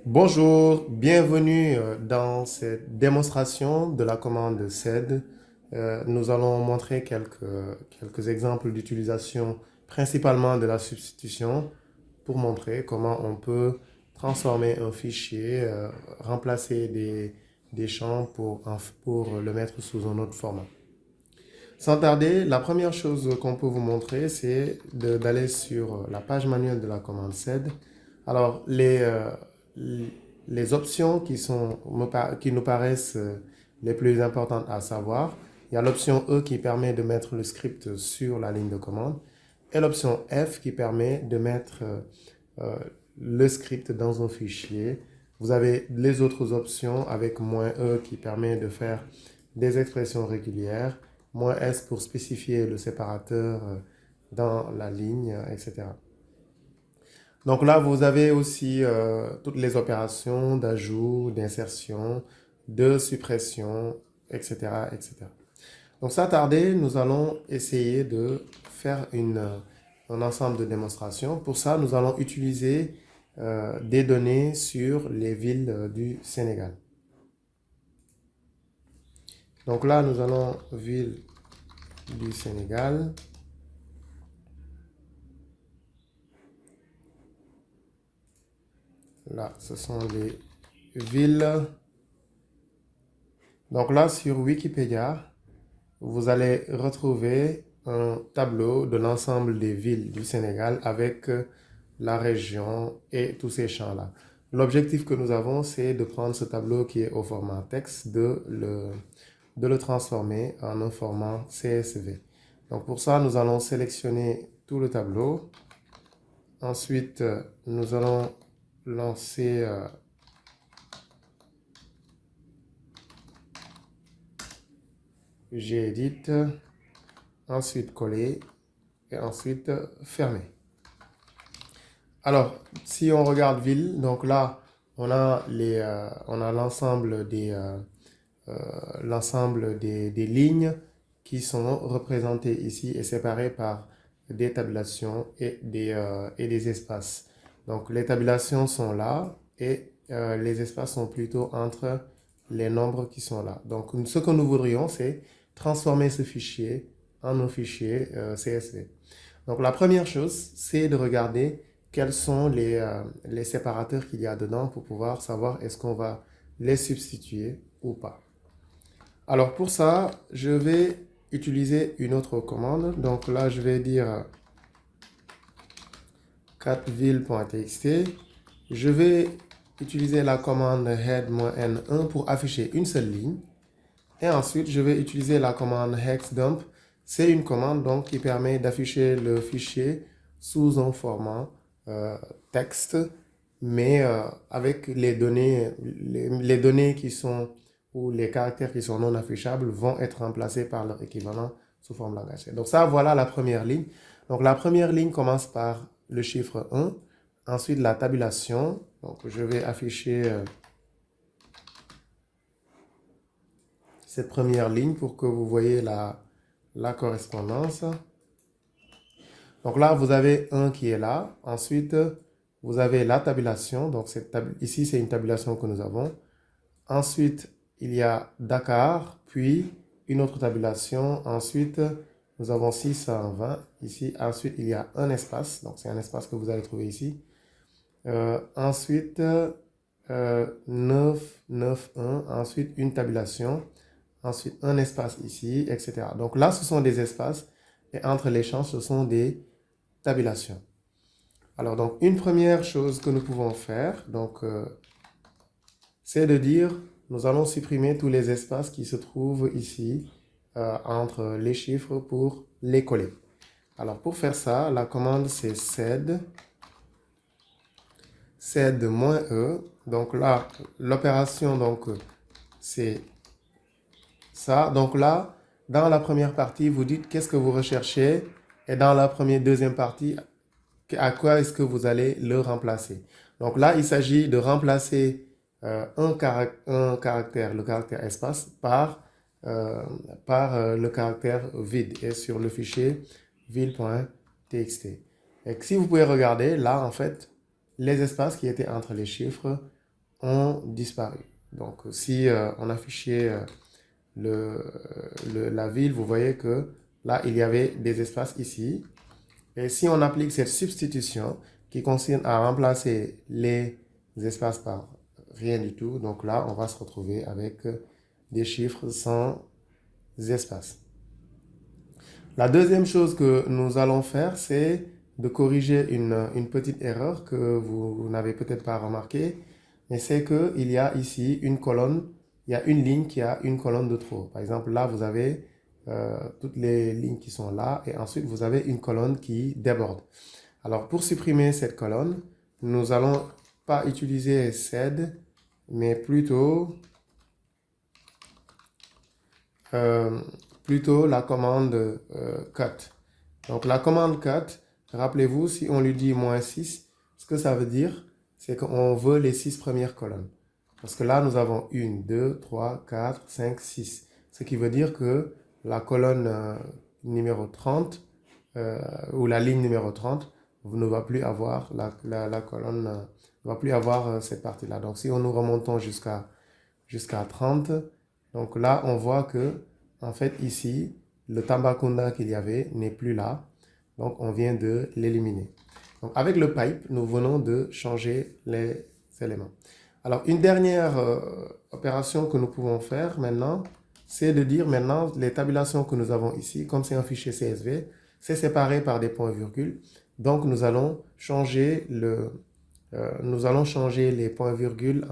Bonjour, bienvenue dans cette démonstration de la commande sed. Nous allons montrer quelques exemples d'utilisation principalement de la substitution pour montrer comment on peut transformer un fichier, remplacer des champs pour le mettre sous un autre format. Sans tarder, la première chose qu'on peut vous montrer, c'est d'aller sur la page manuelle de la commande sed. Alors, les options qui nous paraissent les plus importantes à savoir, il y a l'option E qui permet de mettre le script sur la ligne de commande et l'option F qui permet de mettre euh, le script dans un fichier. Vous avez les autres options avec "-E" qui permet de faire des expressions régulières, "-S" pour spécifier le séparateur dans la ligne, etc. Donc là, vous avez aussi toutes les opérations d'ajout, d'insertion, de suppression, etc., etc. Donc sans tarder, nous allons essayer de faire un ensemble de démonstrations. Pour ça, nous allons utiliser des données sur les villes du Sénégal. Donc là, nous allons ville du Sénégal. Là, ce sont les villes. Donc là, sur Wikipédia, vous allez retrouver un tableau de l'ensemble des villes du Sénégal avec la région et tous ces champs-là. L'objectif que nous avons, c'est de prendre ce tableau qui est au format texte, de le transformer en un format CSV. Donc pour ça, nous allons sélectionner tout le tableau. Ensuite, nous allons lancer Gedit, ensuite coller et ensuite fermer. Alors, si on regarde ville, donc là, on a l'ensemble des lignes qui sont représentées ici et séparées par des tabulations et des espaces. Donc, les tabulations sont là et les espaces sont plutôt entre les nombres qui sont là. Donc, ce que nous voudrions, c'est transformer ce fichier en un fichier CSV. Donc, la première chose, c'est de regarder quels sont les séparateurs qu'il y a dedans pour pouvoir savoir est-ce qu'on va les substituer ou pas. Alors pour ça, je vais utiliser une autre commande. Donc là, je vais dire 4ville.txt. Je vais utiliser la commande head-n1 pour afficher une seule ligne. Et ensuite, je vais utiliser la commande hexdump. C'est une commande donc qui permet d'afficher le fichier sous un format texte, mais avec les données qui sont, ou les caractères qui sont non affichables vont être remplacés par leur équivalent sous forme langagée. Donc ça, voilà la première ligne. Donc la première ligne commence par le chiffre 1, ensuite la tabulation. Donc je vais afficher cette première ligne pour que vous voyez la correspondance. Donc là, vous avez 1 qui est là. Ensuite, vous avez la tabulation. Donc ici, c'est une tabulation que nous avons. Ensuite, il y a Dakar, puis une autre tabulation. Ensuite, nous avons 620 ici. Ensuite, il y a un espace. Donc, c'est un espace que vous allez trouver ici. Ensuite, 9, 9, 1. Ensuite, une tabulation. Ensuite, un espace ici, etc. Donc là, ce sont des espaces. Et entre les champs, ce sont des tabulations. Alors, donc, une première chose que nous pouvons faire, donc, c'est de dire, nous allons supprimer tous les espaces qui se trouvent ici entre les chiffres pour les coller. Alors, pour faire ça, la commande, c'est sed -e. Donc là, l'opération, donc, c'est ça. Donc là, dans la première partie, vous dites qu'est-ce que vous recherchez. Et dans la deuxième partie, à quoi est-ce que vous allez le remplacer. Donc là, il s'agit de remplacer un caractère, le caractère espace, par le caractère vide et sur le fichier ville.txt. Et si vous pouvez regarder, là, en fait, les espaces qui étaient entre les chiffres ont disparu. Donc, si on affichait la ville, vous voyez que là, il y avait des espaces ici. Et si on applique cette substitution qui consiste à remplacer les espaces par rien du tout, donc là, on va se retrouver avec des chiffres sans espace. La deuxième chose que nous allons faire, c'est de corriger une petite erreur que vous n'avez peut-être pas remarqué, mais c'est qu'il y a ici une colonne, il y a une ligne qui a une colonne de trop. Par exemple, là, vous avez toutes les lignes qui sont là, et ensuite, vous avez une colonne qui déborde. Alors, pour supprimer cette colonne, nous allons pas utiliser sed, mais plutôt la commande cut. Donc la commande cut, rappelez-vous, si on lui dit -6, ce que ça veut dire, c'est qu'on veut les 6 premières colonnes. Parce que là, nous avons 1, 2, 3, 4, 5, 6. Ce qui veut dire que la colonne numéro 30, ou la ligne numéro 30, ne va plus avoir la colonne, ne va plus avoir cette partie-là. Donc si nous remontons jusqu'à 30, donc là, on voit que, en fait, ici, le Tambacounda qu'il y avait n'est plus là. Donc, on vient de l'éliminer. Donc, avec le pipe, nous venons de changer les éléments. Alors, une dernière opération que nous pouvons faire maintenant, c'est de dire maintenant les tabulations que nous avons ici, comme c'est un fichier CSV, c'est séparé par des points-virgules. Donc, nous allons changer les points-virgules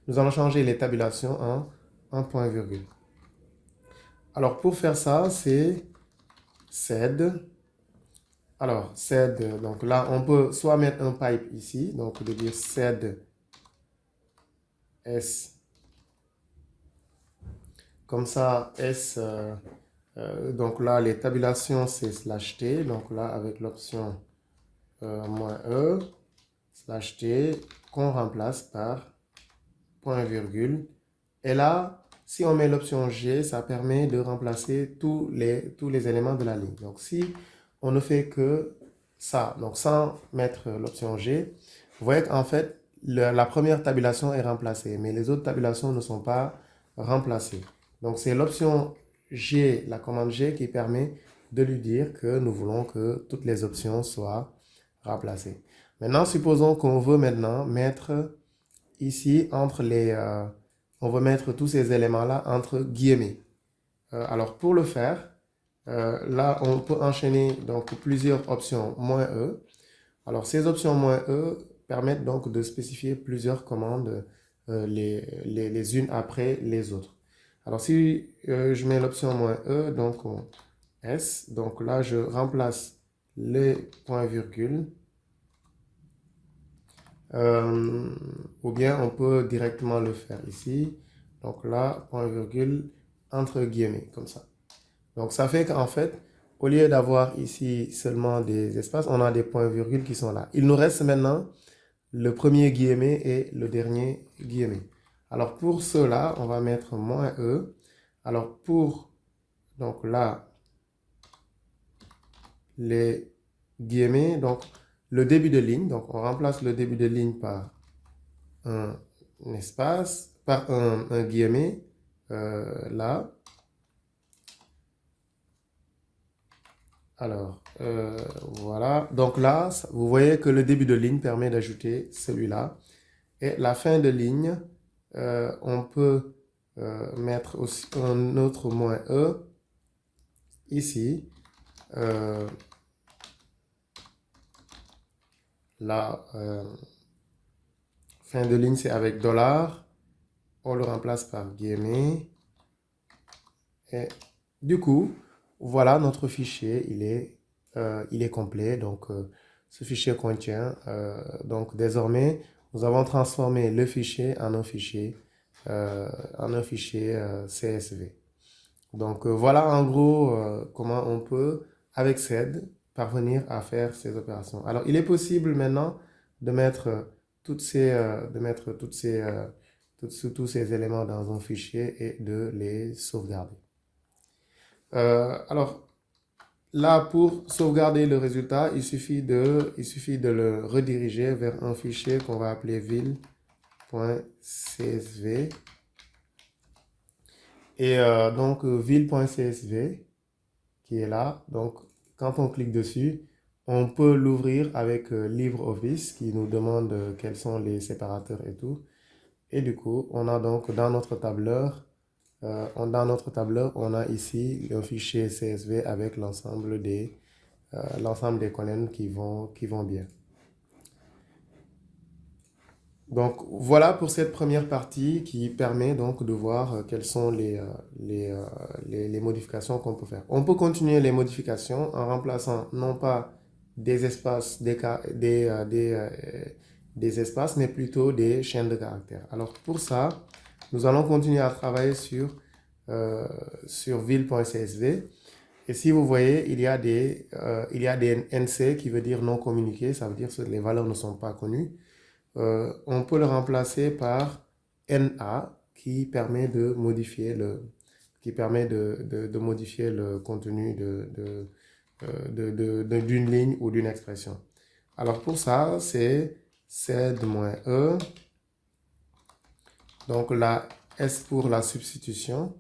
nous allons changer les tabulations en un point-virgule. Alors, pour faire ça, c'est sed. Alors, sed, donc là, on peut soit mettre un pipe ici, donc de dire sed s. Comme ça, s, donc là, les tabulations, c'est /t. Donc là, avec l'option -e, /t, qu'on remplace par point-virgule. Et là, si on met l'option G, ça permet de remplacer tous les éléments de la ligne. Donc, si on ne fait que ça, donc sans mettre l'option G, vous voyez qu'en fait, la première tabulation est remplacée, mais les autres tabulations ne sont pas remplacées. Donc, c'est l'option G, la commande G, qui permet de lui dire que nous voulons que toutes les options soient remplacées. Maintenant, supposons qu'on veut maintenant mettre ici entre on va mettre tous ces éléments-là entre guillemets. Alors pour le faire, là on peut enchaîner donc plusieurs options -e. Alors ces options -e permettent donc de spécifier plusieurs commandes les unes après les autres. Alors si je mets l'option -e, donc S, donc là je remplace les points-virgules. Ou bien on peut directement le faire ici. Donc là, point-virgule, entre guillemets, comme ça. Donc ça fait qu'en fait, au lieu d'avoir ici seulement des espaces, on a des points-virgules qui sont là. Il nous reste maintenant le premier guillemet et le dernier guillemet. Alors pour cela, on va mettre -e. Alors pour, donc là, les guillemets, donc le début de ligne, donc on remplace le début de ligne par un espace, par un guillemet, là. Alors, voilà. Donc là, vous voyez que le début de ligne permet d'ajouter celui-là. Et la fin de ligne, on peut mettre aussi un autre -e ici. Là, fin de ligne, c'est avec $. On le remplace par guillemets. Et du coup, voilà notre fichier, il est complet. Donc, ce fichier contient, donc désormais, nous avons transformé le fichier en un fichier CSV. Donc, voilà en gros comment on peut, avec sed, parvenir à faire ces opérations. Alors, il est possible maintenant de mettre tous ces éléments dans un fichier et de les sauvegarder. Alors, là, pour sauvegarder le résultat, il suffit de le rediriger vers un fichier qu'on va appeler ville.py. ville.csv. Et donc, ville.csv qui est là. Donc, quand on clique dessus, on peut l'ouvrir avec LibreOffice qui nous demande quels sont les séparateurs et tout. Et du coup, on a donc dans notre tableur, on a ici le fichier CSV avec l'ensemble des colonnes qui vont bien. Donc voilà pour cette première partie qui permet donc de voir quelles sont les modifications qu'on peut faire. On peut continuer les modifications en remplaçant non pas des espaces, des espaces, mais plutôt des chaînes de caractères. Alors pour ça, nous allons continuer à travailler sur ville.csv. Et si vous voyez, il y a des NC qui veut dire non communiqué, ça veut dire que les valeurs ne sont pas connues. On peut le remplacer par NA qui permet de modifier le contenu d'une ligne ou d'une expression. Alors pour ça, c'est Z-E. Donc là, S pour la substitution.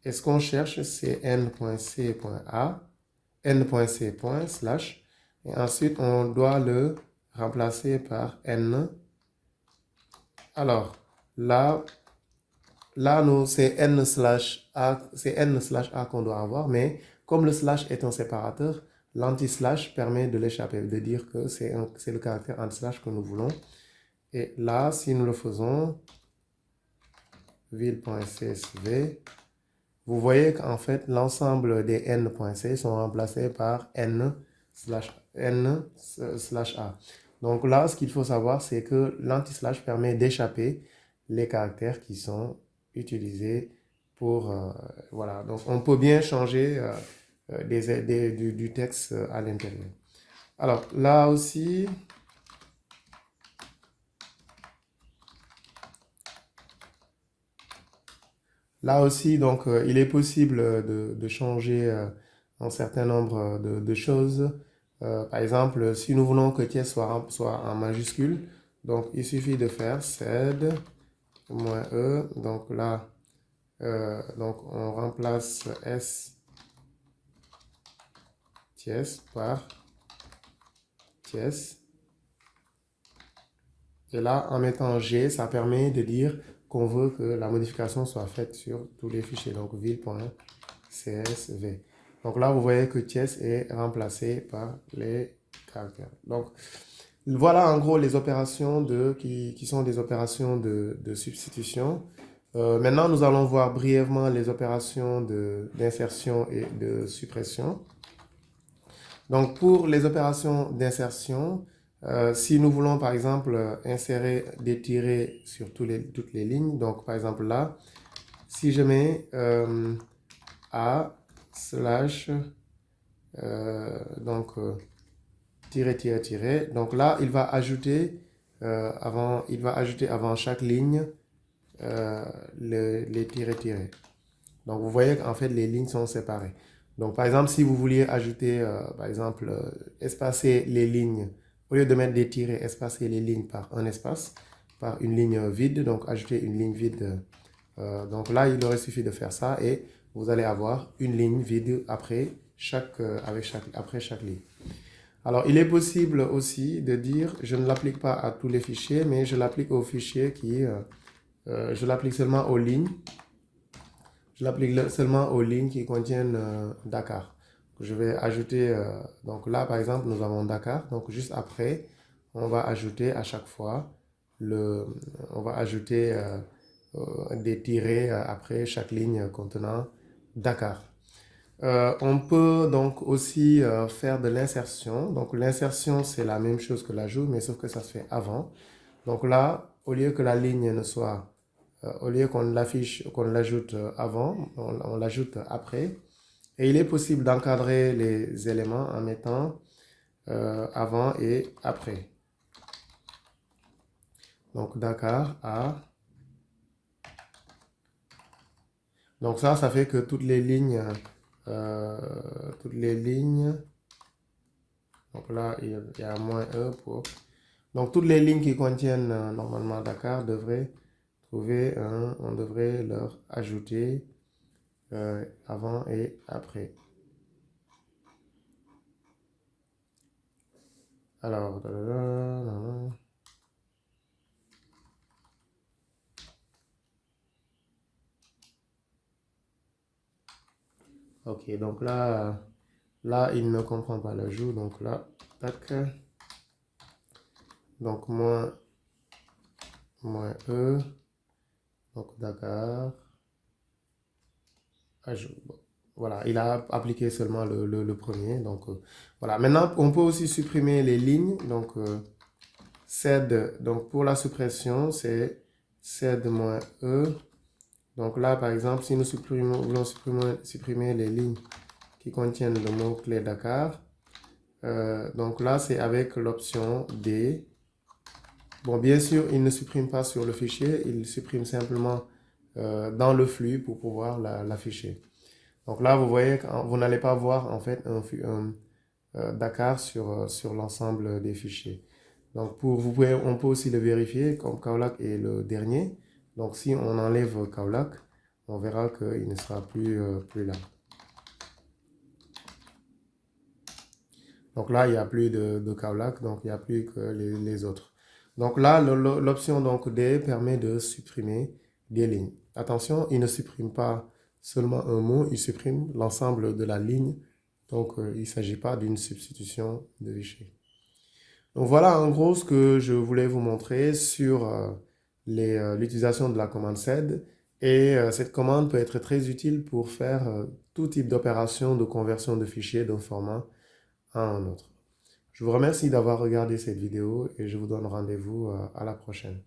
Et ce qu'on cherche, c'est n.c.a, n.c. slash. Et ensuite, on doit le remplacer par n. Alors, là c'est n/a qu'on doit avoir, mais comme le slash est un séparateur, l'anti-slash permet de l'échapper, de dire que c'est le caractère anti-slash que nous voulons. Et là, si nous le faisons, ville.csv, vous voyez qu'en fait, l'ensemble des n.c sont remplacés par n/a. Donc là, ce qu'il faut savoir, c'est que l'anti-slash permet d'échapper les caractères qui sont utilisés pour... voilà, donc on peut bien changer du texte à l'intérieur. Alors là aussi... Là aussi, donc, il est possible de changer un certain nombre de choses. Par exemple, si nous voulons que Thiès soit en majuscule, donc il suffit de faire Z-E. Donc là, donc on remplace S Thiès par Thiès. Et là, en mettant G, ça permet de dire qu'on veut que la modification soit faite sur tous les fichiers. Donc, ville.csv. Donc là, vous voyez que Thiès est remplacé par les caractères. Donc, voilà en gros les opérations qui sont des opérations de substitution. Maintenant, nous allons voir brièvement les opérations d'insertion et de suppression. Donc, pour les opérations d'insertion, si nous voulons par exemple insérer des tirets sur toutes les lignes, donc par exemple là, si je mets A slash donc tiret, donc là il va ajouter avant chaque ligne les tirets. Donc vous voyez qu'en fait les lignes sont séparées. Donc par exemple si vous vouliez ajouter par exemple espacer les lignes, au lieu de mettre des tirets, espacer les lignes par un espace, par une ligne vide, donc ajouter une ligne vide. Donc là, il aurait suffi de faire ça et vous allez avoir une ligne vide après chaque ligne. Alors, il est possible aussi de dire, je ne l'applique pas à tous les fichiers, mais je l'applique aux fichiers je l'applique seulement aux lignes. Je l'applique seulement aux lignes qui contiennent Dakar. Je vais ajouter, donc là par exemple nous avons Dakar, donc juste après on va ajouter à chaque fois on va ajouter des tirets après chaque ligne contenant Dakar. On peut donc aussi faire de l'insertion. Donc l'insertion c'est la même chose que l'ajout, mais sauf que ça se fait avant. Donc là, au lieu que la ligne ne soit, au lieu qu'on l'ajoute avant, on l'ajoute après. Et il est possible d'encadrer les éléments en mettant avant et après. Donc Dakar A. Donc ça fait que toutes les lignes, donc là il y a -1 pour. Donc, toutes les lignes qui contiennent normalement Dakar devraient trouver on devrait leur ajouter avant et après. Alors, ok, donc là, il ne comprend pas l'ajout, donc là, tac, donc moins E, donc Dakar, ajout. Bon, voilà, il a appliqué seulement le premier, donc voilà. Maintenant, on peut aussi supprimer les lignes, donc Z, donc pour la suppression, c'est Z moins E. Donc là, par exemple, si nous voulons supprimer les lignes qui contiennent le mot-clé Dakar, donc là, c'est avec l'option D. Bon, bien sûr, il ne supprime pas sur le fichier, il supprime simplement dans le flux pour pouvoir l'afficher. Donc là, vous voyez que vous n'allez pas voir en fait un Dakar sur l'ensemble des fichiers. Donc on peut aussi le vérifier comme Kaolack est le dernier. Donc si on enlève Kaolack, on verra qu'il ne sera plus là. Donc là, il n'y a plus de Kaolack, donc il n'y a plus que les autres. Donc là, l'option donc D permet de supprimer des lignes. Attention, il ne supprime pas seulement un mot, il supprime l'ensemble de la ligne. Donc il ne s'agit pas d'une substitution de fichier. Donc voilà en gros ce que je voulais vous montrer sur l'utilisation de la commande sed. Et cette commande peut être très utile pour faire tout type d'opération de conversion de fichiers d'un format à un autre. Je vous remercie d'avoir regardé cette vidéo et je vous donne rendez-vous à la prochaine.